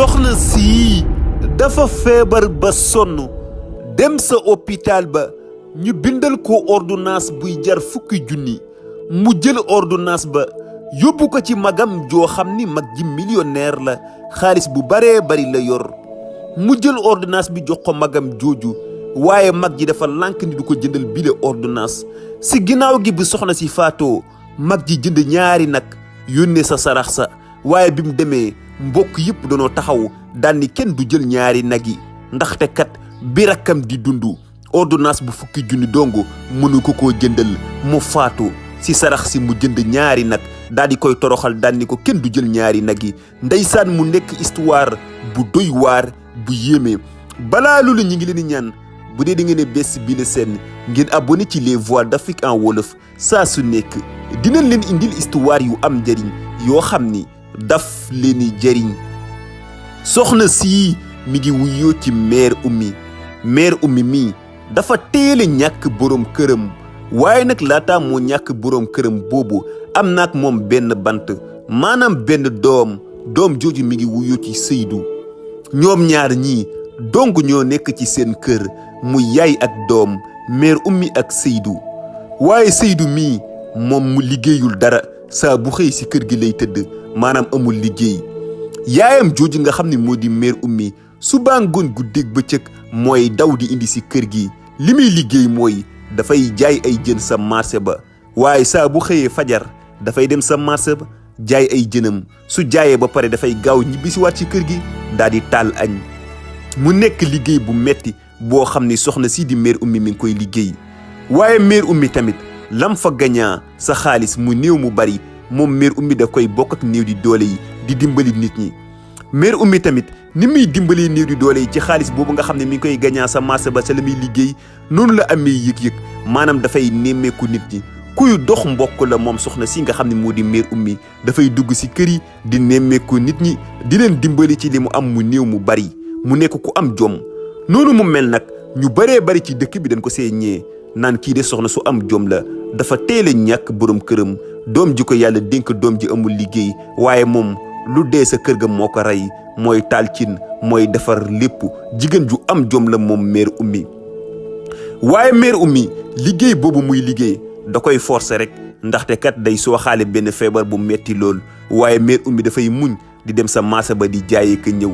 soxna si dafa feebar ba sonn dem sa opital ba ñu bindal ko ordonnance buy jar fukki junni mu jël ordonnance ba yóbbu ko ci magam joo xam ni mag ji millionnaire la xaalis bu baree bari la yor mu jël ordonnance bi jox ko magam jooju waaye mag ji dafa lànk ni du ko jëndal bile ordonnance si ginnaaw gi bi soxna si faatoo mag ji jënd ñaari nag yónnee sa sarax sa waaye bi mu demee mbokk yëpp danoo taxaw daan ni kenn du jël ñaari nag yi ndaxte kat bi rakkam di dund ordonnance bu fukki junni dongo mënu ko koo jëndal mu faatu si sarax si mu jënd ñaari nag daal di koy toroxal daan ni ko kenn du jël ñaari nag yi ndeysaan mu nekk histoire bu doy waar bu yéeme balaa loolu ñi ngi leen di ñaan bu dee di ngeen ne bés bi la seen ngeen abonné ci les voix d'Afrique en wolof saa su nekk dinañ leen indil histoire yu am njëriñ yoo xam ni daf leen di jëriñ soxna si mi ngi wuyoo ci mère ummi mi dafa teel a ñàkk boroom këram waaye nag laata moo ñàkk boroom këram boobu am naak moom benn bant maanaam benn doom jooju mi ngi wuyoo ci Seydou ñoom ñaar ñii dong ñoo nekk ci seen kër mu yaay ak doom mère ummi ak Seydou waaye Seydou mii moom mu liggéeyul dara saa bu xëy si kër gi lay tëdd maanaam amul liggéey yaayam jooju nga xam ne moo di mère ummi suba ngoon guddeeg bëccëg mooy daw di indi si kër gi li muy liggéey mooy dafay jaay ay jën sa marché ba waaye saa bu xëyee fajar dafay dem sa marché ba jaay ay jënam su jaayee ba pare dafay gaaw ñibbisiwaat ci kër gi daal di taal añ mu nekk liggéey bu metti boo xam ni soxna si di mère ummi mi ngi koy liggéey waaye mère ummi tamit lam fa gañaa sa xaalis mu néew mu bari moom mère ummi daf koy bokk ak néew di doole yi di dimbali nit ñi mère ummi tamit ni muy dimbalee néew di doole yi ci xaalis boobu nga xam ne mi ngi koy gañaa sa marché ba sa la muy liggéey noonu la amee yëg-yëg maanaam dafay nemmeeku nit ñi kuy dox mbokk la moom soxna si nga xam ne moo di mère ummi dafay dugg si kër yi di nemmeeku nit ñi di leen dimbali ci li mu am mu néew mu bari mu nekk ku am jom noonu mu mel nag ñu baree bari ci dëkk bi dañ ko see ñee naan kii de soxna su am jom la dafa teel a ñàkk boroom këram doom ji ko yàlla dénk doom ji amul liggéey waaye moom lu dee sa kër ga moo ko rey mooy taal cin mooy defar lépp jigéen ju am jom la moom mère ummi waaye mère ummi liggéey boobu muy liggéey da koy forcer rek ndaxte kat day sooxaale benn feebar bu metti lool waaye mère ummi dafay muñ di dem sa marché ba di jaayee ka ñëw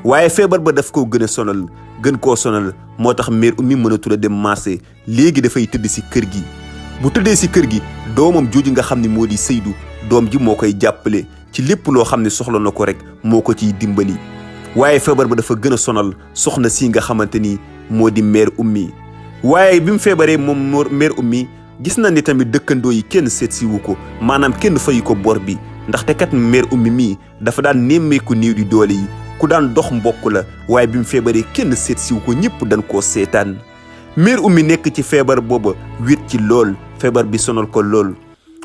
waaye feebar ba daf koo gën a sonal gën koo sonal moo tax mère ummi mënatul a dem marché léegi dafay tëdd si kër gi bu tëddee si kër gi doomam jooju nga xam ne moo di Seydou doom ji moo koy jàppale ci lépp loo xam ne soxla na ko rek moo ko ciy dimbali waaye feebar ba dafa gën a sonal soxna si nga xamante ni moo di mère ummi waaye bi mu feebaree moom mère ummi gis na ni tamit dëkkandoo yi kenn seet si wu ko maanaam kenn fayu ko bor bi ndaxte kat mère ummi mii dafa daan nemmeeku néew di doole yi ku daan dox mbokk la waaye bi mu feebaree kenn seet si wu ko ñëpp dañ koo seetaan mère ummi nekk ci feebar booba wét ci lool feebar bi sonal ko lool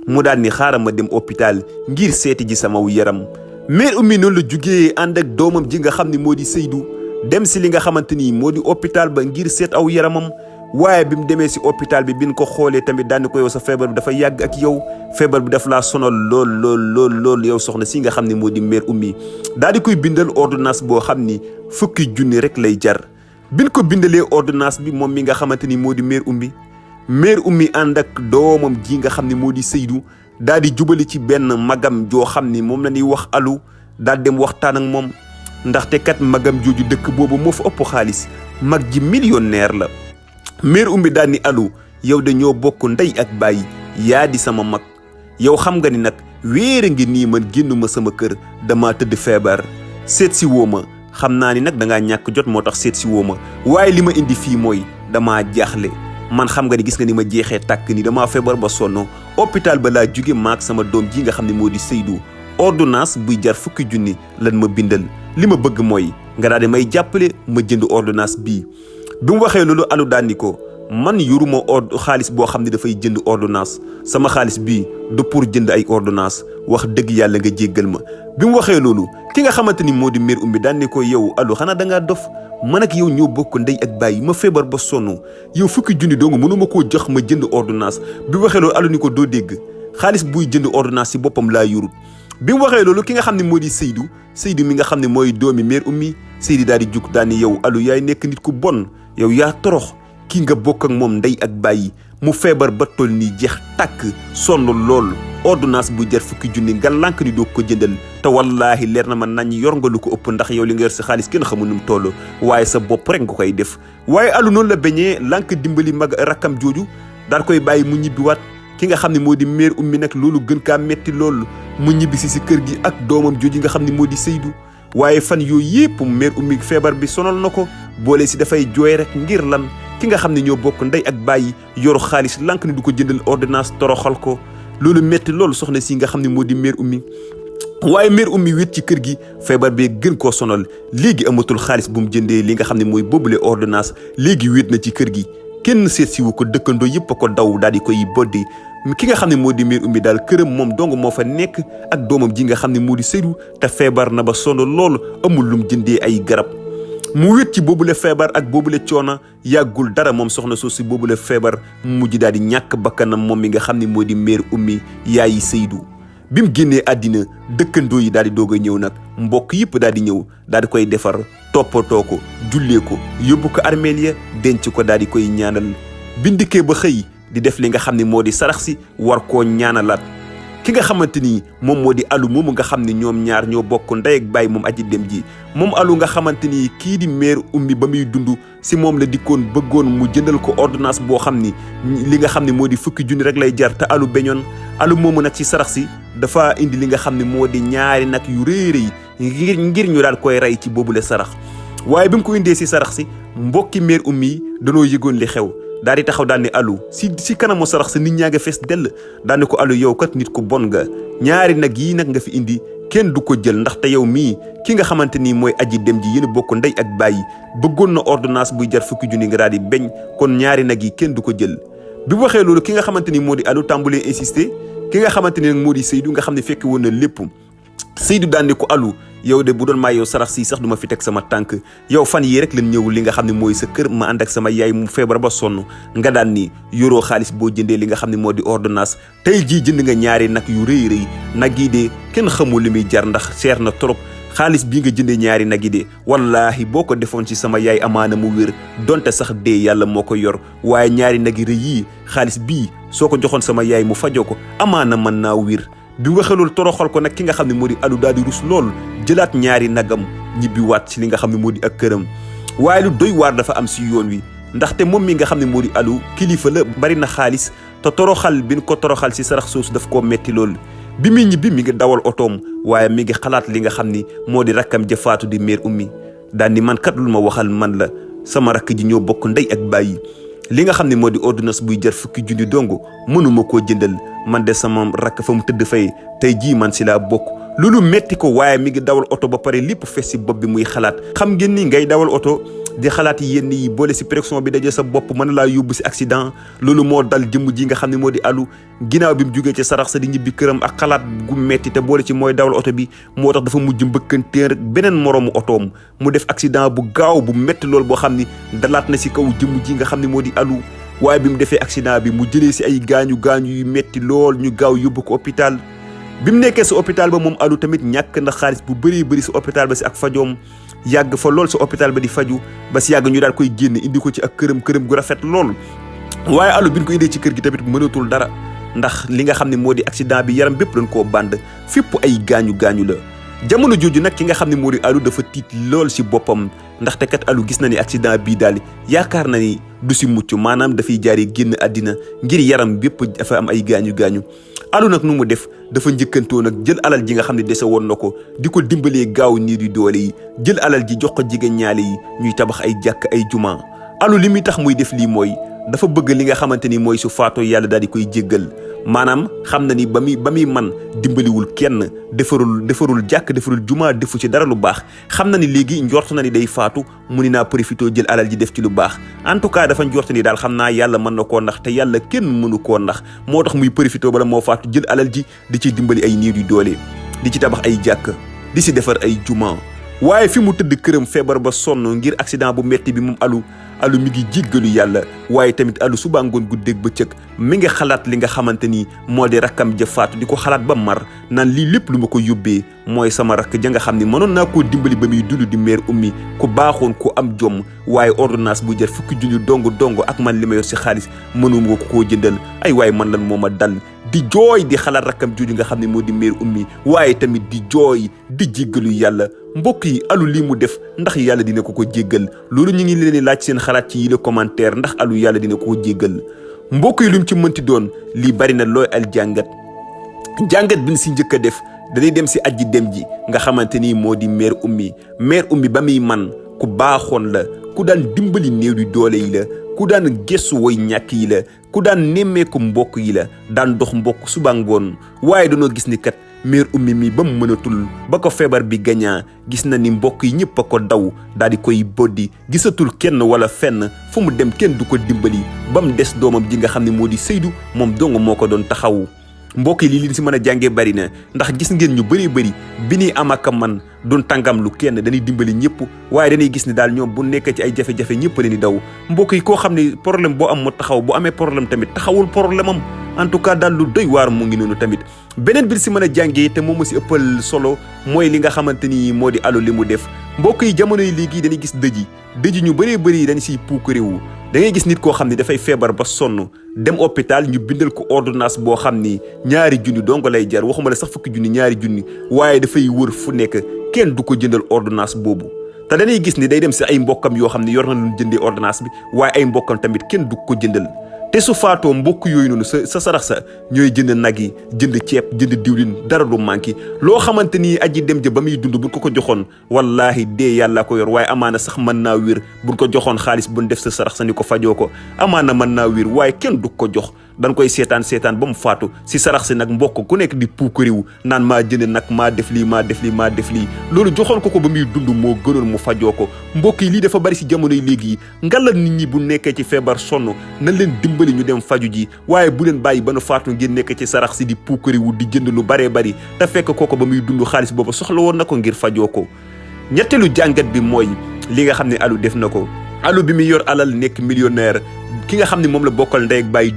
mu daal ni xaaral ma dem hôpital ngir seeti ji sama yaram mère ummi noonu la jugee ànd ak doomam ji nga xam ne moo di Seydou dem si li nga xamante ni moo di hôpital ba ngir seet aw yaramam waaye bi mu demee si hôpital bi bin ko xoolee tamit daan ko yow sa feebar bi dafa yàgg ak yow feebar bi daf laa sonal lool yow soxna si nga xam ne moo di mère ummi daal di koy bindal ordonnance boo xam ni fukki junni rek lay jar bin ko bindalee ordonnance bi moom mi nga xamante ni moo di mère ummi ànd ak doomam ji nga xam ne moo di Seydou daal di jubali ci benn magam joo xam ni moom la ñuy wax alu daal dem waxtaan ak moom ndaxte kat magam jooju dëkk boobu moo fa ëpp xaalis mag ji millionnaire la mère ummi daal ni alu yow dañoo bokk ndey ak baay yaa di sama mag yow xam nga ni nag wéer a ngi nii man génnuma sama kër dama tëdd feebar seet si woo ma xam naa ni nag dangaa ñàkk jot moo tax seet si woo ma waaye li ma indi fii mooy damaa jaaxle man xam nga ni gis nga ni ma jeexee tàkk ni damaa feebar ba sonn hôpital ba laa jóge maak sama doom ji nga xam ne moo di Seydou ordonnance buy jar fukki junni lan ma bindal li ma bëgg mooy nga daal di may jàppale ma jënd ordonnance bii bi mu waxee loolu alu daan ni ko man yoruma xaalis boo xam ne dafay jënd ordonnance sama xaalis bii du pour jënd ay ordonnance wax dëgg yàlla nga jéggal ma bi mu waxee loolu ki nga xamante ni moo di mère ummi daan ni ko yow alu xanaa dangaa dof man ak yow ñoo bokk ndey ak baay ma feebar ba sonn yow fukki junni dong mënuma koo jox ma jënd ordonnance bi waxee loolu alu ni ko doo dégg xaalis buy jënd ordonnance ci boppam laa yorut bi mu waxee loolu ki nga xam ne moo di Seydou mi nga xam ne mooy doomi mère Oumy Seydou daal di jug daal ni yow Alou yaay nekk nit ku bon yow yaa torox kii nga bokk ak moom ndey ak bàyyi mu feebar ba toll nii jeex tàkk sonn lool ordonnance bu jar fukki junni nga lànk ni doo ko jëndal te wallaahi leer na ma nañ yor nga lu ko ëpp ndax yow li nga yor sa xaalis kenn xamul nu mu toll waaye sa bopp rek nga koy def waaye Alou noonu la bañee lànk dimbali mag rakkam jooju daal koy bàyyi mu ñibbiwaat ki nga xam ne moo di mère Oumy nag loolu gën kaa metti lool mu ñibbisi si kër gi ak doomam jooju nga xam ne moo di Seydou waaye fan yooyu yëpp mère Oumy feebar bi sonal na ko boole si dafay jooy rek ngir lan ki nga xam ne ñoo bokk ndey ak bàyyi yoru xaalis lànk ni du ko jëndal ordonnance toroxal ko loolu metti loolu soxna si nga xam ne moo di mère Oumy waaye mère Oumy wét ci kër gi feebar bee gën koo sonal léegi amatul xaalis bu mu jëndee li nga xam ne mooy boobule ordonnance léegi wét na ci kër gi kenn seet si wu ko dëkkandoo yëpp a ko daw daal di koy boddi ki nga xam ne moo di mère Oumy daal këram moom dong moo fa nekk ak doomam ji nga xam ne moo di Seydou te feebar na ba sonn lool amul lum jëndee ay garab mu wét ci boobule feebar ak boobule coono yàggul dara moom soxna soo si boobule feebar mujj daal di ñàkk bakkanam moom mi nga xam ne moo di mère Oumy yaayi Seydou bi mu génnee àddina dëkkandoo yi daal di doog a ñëw nag mbokk yëpp daal di ñëw daal di koy defar toppatoo ko jullee ko yóbbu ko armeel ya denc ko daal di koy ñaanal bindikee ba xëy di def li nga xam ne moo di sarax si war koo ñaanalaat ki nga xamante ni moom moo di Alou moomu nga xam ne ñoom ñaar ñoo bokk ndey ak baay moom aji dem ji moom Alou nga xamante ni kii di mère Oumy ba muy dund si moom la dikkoon bëggoon mu jëndal ko ordonnance boo xam ni li nga xam ne moo di fukki junni rek lay jar te Alou beñoon Alou moomu nag ci sarax si dafa indi li nga xam ne moo di ñaari nag yu rëy ngir ñu daal koy rey ci boobule sarax waaye bi mu ko indee si sarax si mbokki mère Oumy danoo yëgoon li xew daal di taxaw daal ne Alou si kanamu sarax sa nit ñaa nga fees dell daal ne ko Alou yow kat nit ku bon nga ñaari nag yii nag nga fi indi kenn du ko jël ndaxte yow mii ki nga xamante ni mooy aji dem ji yéen a bokk ndey ak bàyyi bëggoon na ordonnance buy jar fukki junni nga daal di beñ kon ñaari nag yi kenn du ko jël bi waxee loolu ki nga xamante ni moo di Alou tàmbalee insister ki nga xamante ni nag moo di Seydou nga xam ne fekk woon na lépp Seydou daan ne ko Alou yow de bu doon maa yow sarax si sax du ma fi teg sama tànk yow fan yii rek lan ñëw li nga xam ne mooy sa kër ma ànd ak sama yaay mu feebar ba sonn nga daan ni yoroo xaalis boo jëndee li nga xam ne moo di ordonnance tey jii jënd nga ñaari nag yu rëy nag yi de kenn xamul li muy jar ndax seer na trop xaalis bii nga jëndee ñaari nag yi de wallaahi boo ko defoon ci sama yaay amaana mu wér donte sax dee yàlla moo ko yor waaye ñaari nag yi rëy yii xaalis bii soo ko joxoon sama yaay mu fajoo ko amaana mën naa wér bi waxee loolu toroxal ko nag ki nga xam ne moo di Alou daal di rus lool jëlaat ñaari nagam ñibbi waat ci li nga xam ne moo di ak këram waaye lu doy waar dafa am si yoon wi ndaxte moom mi nga xam ne moo di Alou kilifa la bari na xaalis te toroxal bi ñu ko toroxal si sarax soosu daf koo metti lool bi muy ñibbi mi ngi dawal otoom waaye mi ngi xalaat li nga xam ni moo di rakkam ja faatu di mère Oumy daal ni man kat lu ma waxal man la sama rakk ji ñoo bokk ndey ak bàyyi li nga xam ne moo di ordonnance buy jar fukki junni dong mënuma koo jëndal man de sama rakk fa mu tëdd fay tey jii man si laa bokk loolu metti ko waaye mi ngi dawal oto ba pare lépp fees si bopp bi muy xalaat xam ngeen ni ngay dawal oto di xalaat yenn yi boole si pression bi daje sa bopp mën laa yóbbu si accident loolu moo dal jëmm ji nga xam ne moo di Alou ginnaaw bi mu jógee ci sarax sa di ñibbi këram ak xalaat gu metti te boole ci mooy dawal oto bi moo tax dafa mujj mbëkkanteen rek beneen moroomu otoom mu def accident bu gaaw bu metti loolu boo xam ni dalaat na si kaw jëmm ji nga xam ne moo di Alou waaye bi mu defee accident bi mu jëlee si ay gaañu yu metti lool ñu gaaw yóbbu ko hôpital bi mu nekkee si hôpital ba moom Alou tamit ñàkk na xaalis bu bëri si hôpital ba si ak fajoom yàgg fa lool si hôpital ba di faju ba si yàgg ñu daal koy génne indi ko ci ak këram gu rafet lool waaye Alou bi ñu ko indee ci kër gi tamit mënatul dara ndax li nga xam ne moo di accident bi yaram bépp dañ koo band fépp ay gaañu la jamono jooju nag ki nga xam ne moo di Alou dafa tiit lool si boppam ndaxte kat Alou gis na ni accident bii daal yaakaar na ni du si mucc maanaam dafay jaaree génn àddina ngir yaram bépp dafa am ay gaañu Alou nag nu mu def dafa njëkkantoo nag jël alal ji nga xam ne dese woon na ko di ko dimbalee gaaw niir yu doole yi jël alal ji jox ko jigéen ñaale yi ñuy tabax ay jàkk ay juma Alou li muy tax muy def lii mooy dafa bëgg li nga xamante ni mooy su faatoo yàlla daal di koy jéggal maanaam xam na ni ba muy man dimbaliwul kenn defarul jàkk defarul juma defu ci dara lu baax xam na ni léegi njort na ni day faatu mu ni naa profité jël alal ji def ci lu baax en tout cas dafa njort ni daal xam naa yàlla mën na koo nax te yàlla kenn mënu koo nax moo tax muy profité bala moo faatu jël alal ji di ci dimbali ay niir yu doole di ci tabax ay jàkk di si defar ay juma waaye fi mu tëdd këram feebar ba sonn ngir accident bu metti bi moom alu mi ngi jéggalu yàlla waaye tamit alu suba ngoon guddeeg bëccëg mi ngi xalaat li nga xamante ni moo di rakkam ja faatu di ko xalaat ba mar naan lii lépp lu ma ko yóbbee mooy sama rakk ja nga xam ne mënoon naa koo dimbali ba muy dund di mère ummi ku baaxoon ku am jom waaye ordonnance bu jar fukki junni dong ak man li ma yor si xaalis mënuma ko koo jëndal ay waaye man lan moo ma dal di jooy di xalaat rakkam jooju nga xam ne moo di mère ummi waaye tamit di jooy di jéggalu yàlla mbokk yi alu lii mu def ndax yàlla dina ko jéggal loolu ñu ngi leen di laaj seen xalaat ci yile commentaire ndax alu yàlla dina ko jéggal mbokk yi lu mu ci mënti doon lii bari na looy al jàngat bi ñu si njëkk a def dañuy dem si aji dem ji nga xamante ni moo di mère ummi ba muy man ku baaxoon la ku daan dimbali néew di doole yi la ku daan gëstu woy ñàkk yi la ku daan nemmeeku mbokk yi la daan dox mbokk suba ngoon waaye dañoo gis ni kat mère ummi mi ba mu mënatul ba ko feebar bi gañaa gis na ni mbokk yi ñëpp a ko daw daal di koy boddi gisatul kenn wala fenn fu mu dem kenn du ko dimbali ba mu des doomam ji nga xam ne moo di Seydou moom dong moo ko doon taxawu. mbokk yi lii liñ si mën a jàngee bari na ndax gis ngeen ñu bëri bi ñuy am ak man doon tàngam lu kenn dañuy dimbali ñëpp waaye dañuy gis ni daal ñoom bu nekkee ci ay jafe-jafe ñëpp leen di daw mbokk yi koo xam ne problème boo am mu taxaw bu amee problème tamit taxawul problème am en tout cas daal lu doy waar mu ngi noonu tamit. beneen bi si mën a jàngee te moom mu si ëppal solo mooy li nga xamante ni moo di alu li mu def mbokk yi jamono yi léegi dañuy gis dëji ñu bëri dañ siy puukarewu da ngay gis nit koo xam ne dafay feebar ba sonn dem hôpital ñu bindal ko ordonnance boo xam ni ñaari junni dong lay jar waxuma la sax fukki junni ñaari junni waaye dafay wër fu nekk kenn du ko jëndal ordonnance boobu te dañuy gis ni day dem si ay mbokkam yoo xam ne yor na lu jëndee ordonnance bi waaye ay mbokkam tamit kenn du ko jëndal te su faatoo mbokk yooyu noonu sa sarax sa ñooy jënd nag yi jënd ceeb jënd diwlin dara du manqué loo xamante ni aji dem ja ba muy dund buñ ko joxoon wallaahi dee yàlla ko yor waaye amaana sax mën naa wér buñ ko joxoon xaalis buñ def sa sarax sa ni ko fajoo ko amaana mën naa wér waaye kenn du ko jox dañ koy seetaan ba mu faatu si sarax si nag mbokk ku nekk di puukariwu naan maa jënd nag maa def lii loolu joxoon ko ba muy dund moo gënoon mu fajoo ko mbokk yi lii dafa bari si jamono yi léegi ngalal nit ñi bu nekkee ci feebar sonn nañ leen dimbali ñu dem faju ji waaye bu leen bàyyi ba nu faatu ngeen nekk ci sarax si di puukariwu di jënd lu baree bari te fekk kooko ba muy dund xaalis boobu soxla woon na ko ngir fajoo ko. ñetteelu jàngat bi mooy li nga xam ne alu def na ko alu bi muy yor alal nekk millionnaire ki nga xam ne moom la bokkal ndey ak bàyyi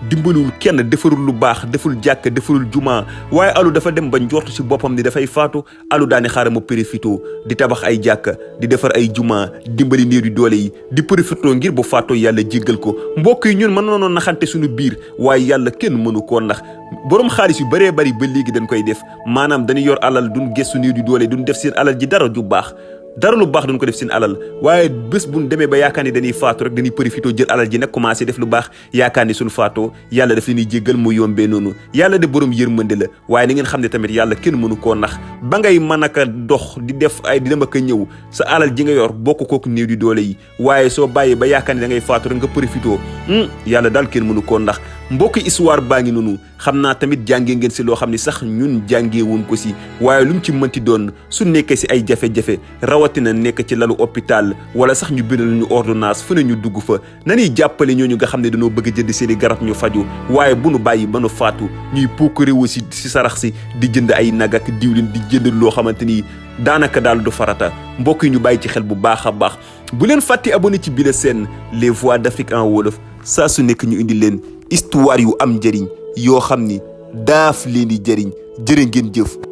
dimbaliwul kenn defarul lu baax deful jàkk defarul juma waaye alu dafa dem ba njortu ci boppam ni dafay faatu alu daane xaaral ma profito di tabax ay jàkk di defar ay juma dimbali néew di doole yi di profito ngir bu faatoo yàlla jéggal ko mbokk yi ñun mën noonu naxante suñu biir waaye yàlla kenn mënu koo nax borom xaalis yu bëree bëri ba léegi dañ koy def maanaam dañuy yor alal duñ gëstu néew di doole duñ def seen alal ji dara ju baax dara lu baax duñ ko def seen alal waaye bés buñ demee ba yaakaar ni dañuy faatu rek dañuy profité jël alal ji nag commencé def lu baax yaakaar ni suñu faatoo yàlla daf leen di jéggal mu yombee noonu yàlla de borom yërmande la waaye na ngeen xam ne tamit yàlla kenn mënu koo nax ba ngay mën aka dox di def ay di dem ak a ñëw sa alal ji nga yor bokk kook néew di doole yi waaye soo bàyyee ba yaakaar ni da ngay faatu rek nga profité yàlla daal kenn mënu koo nax mbokki histoire baa ngi noonu xam naa tamit jàngee ngeen si loo xam ni sax ñun jàngee woon ko si waaye lu mu ci mënti doon su nekkee si ay jafe-jafe rawatina nekk ci lalu hôpital wala sax ñu bindal ñu ordonnance fu ne ñu dugg fa nañuy jàppale ñooñu nga xam ne dañoo bëgg jënd seeni garab ñu faju waaye bu nu bàyyi ba nu faatu ñuy puukarewu si sarax si di jënd ay nag ak diwlin di jënd loo xamante ni daanaka daal du farata mbokk yi ñu bàyyi ci xel bu baax a baax bu leen fàtte abonné ci bile seen les voix d'Afrique en wolof saa su nekk ñu indi leen histoire yu am njëriñ yoo xam ni daaf leen di jëriñ jërë ngeen jëf